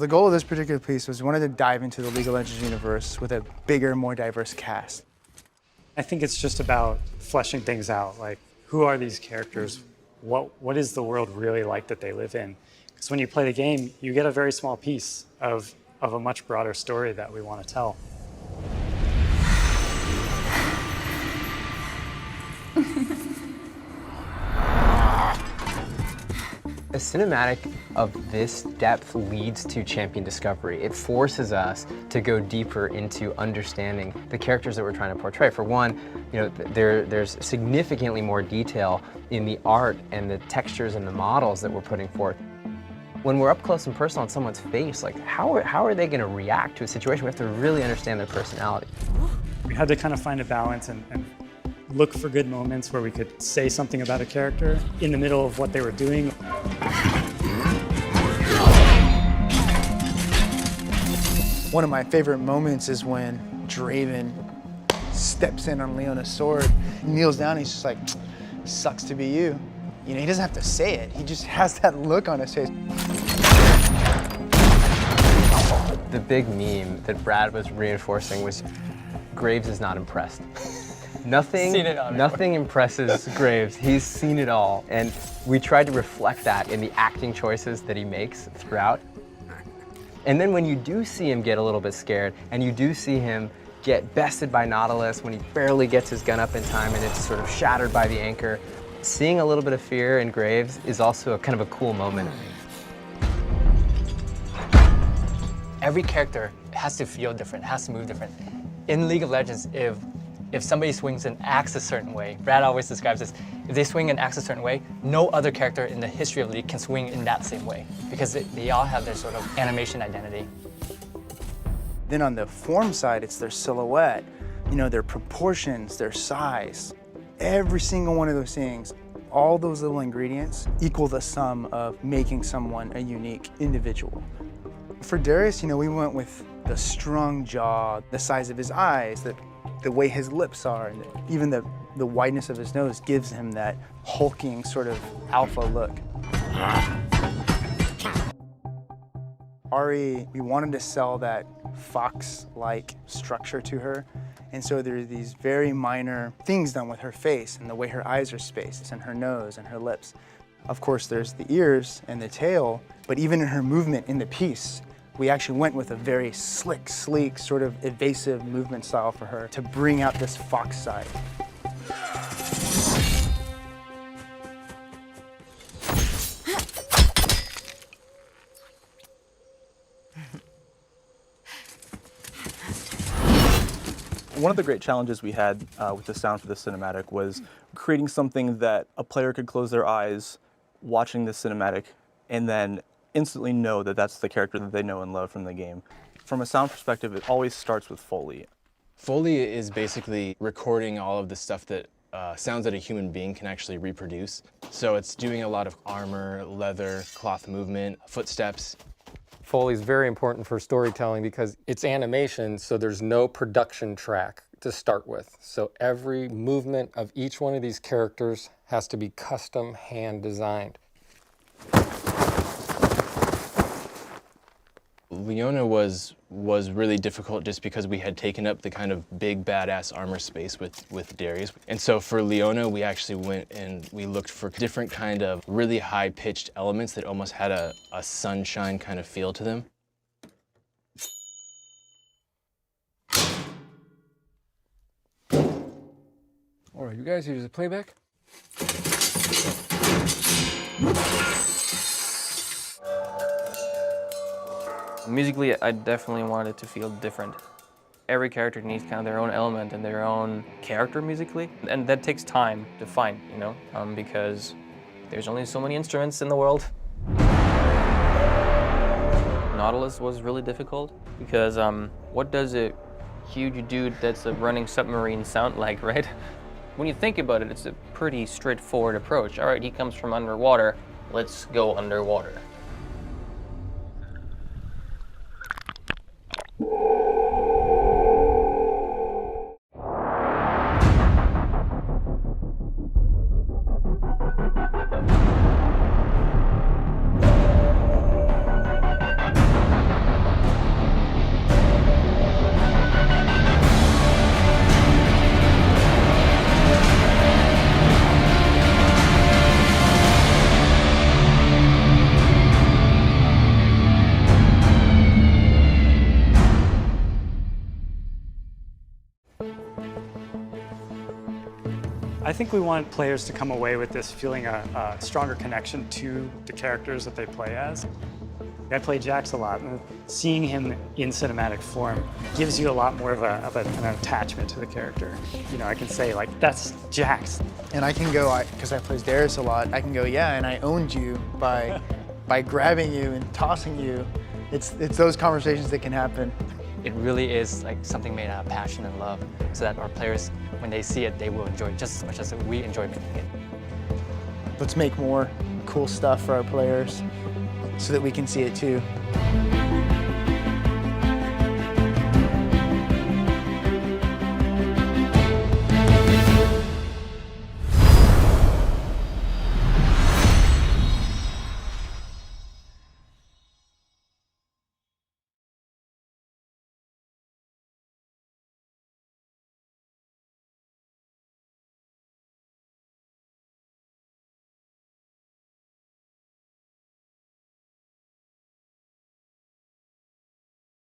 the goal of this particular piece was we wanted to dive into the League of Legends universe with a bigger, more diverse cast. I think it's just about fleshing things out. Like, who are these characters? What is the world really like that they live in? Because when you play the game, you get a very small piece of a much broader story that we want to tell. A cinematic of this depth leads to champion discovery. It forces us to go deeper into understanding the characters that we're trying to portray. For one, there's significantly more detail in the art and the textures and the models that we're putting forth. When we're up close and personal on someone's face, like how are they going to react to a situation? We have to really understand their personality. We had to kind of find a balance and look for good moments where we could say something about a character in the middle of what they were doing. One of my favorite moments is when Draven steps in on Leona's sword, kneels down, and he's just like, sucks to be you. You know, he doesn't have to say it, he just has that look on his face. The big meme that Brad was reinforcing was Graves is not impressed. Nothing impresses Graves. He's seen it all. And we tried to reflect that in the acting choices that he makes throughout. And then when you do see him get a little bit scared, and you do see him get bested by Nautilus when he barely gets his gun up in time and it's sort of shattered by the anchor, seeing a little bit of fear in Graves is also a kind of a cool moment. Every character has to feel different, has to move different. In League of Legends, if somebody swings and acts a certain way, Brad always describes this, if they swing and act a certain way, no other character in the history of League can swing in that same way because they all have their sort of animation identity. Then on the form side, it's their silhouette, you know, their proportions, their size. Every single one of those things, all those little ingredients equal the sum of making someone a unique individual. For Darius, you know, we went with the strong jaw, the size of his eyes, the way his lips are, and even the wideness of his nose gives him that hulking sort of alpha look. Ari, we wanted to sell that fox-like structure to her, and so there are these very minor things done with her face and the way her eyes are spaced and her nose and her lips. Of course, there's the ears and the tail, but even in her movement in the piece, we actually went with a very slick, sleek, sort of evasive movement style for her to bring out this fox side. One of the great challenges we had with the sound for the cinematic was creating something that a player could close their eyes watching the cinematic and then instantly know that that's the character that they know and love from the game. From a sound perspective, it always starts with Foley. Foley is basically recording all of the stuff that sounds that a human being can actually reproduce. So it's doing a lot of armor, leather, cloth movement, footsteps. Foley is very important for storytelling because it's animation, so there's no production track to start with. So every movement of each one of these characters has to be custom hand designed. Leona was really difficult just because we had taken up the kind of big badass armor space with Darius. And so for Leona, we actually went and we looked for different kind of really high pitched elements that almost had a sunshine kind of feel to them. All right, you guys use the playback? Musically, I definitely wanted it to feel different. Every character needs kind of their own element and their own character musically, and that takes time to find, you know, because there's only so many instruments in the world. Nautilus was really difficult because what does a huge dude that's a running submarine sound like, right? When you think about it, it's a pretty straightforward approach. All right, he comes from underwater, let's go underwater. I think we want players to come away with this feeling a stronger connection to the characters that they play as. I play Jax a lot, and seeing him in cinematic form gives you a lot more of an attachment to the character. You know, I can say, like, that's Jax. And I can go, because I play Darius a lot, I can go, yeah, and I owned you by grabbing you and tossing you. It's those conversations that can happen. It really is like something made out of passion and love, so that our players, when they see it, they will enjoy it just as much as we enjoy making it. Let's make more cool stuff for our players so that we can see it too.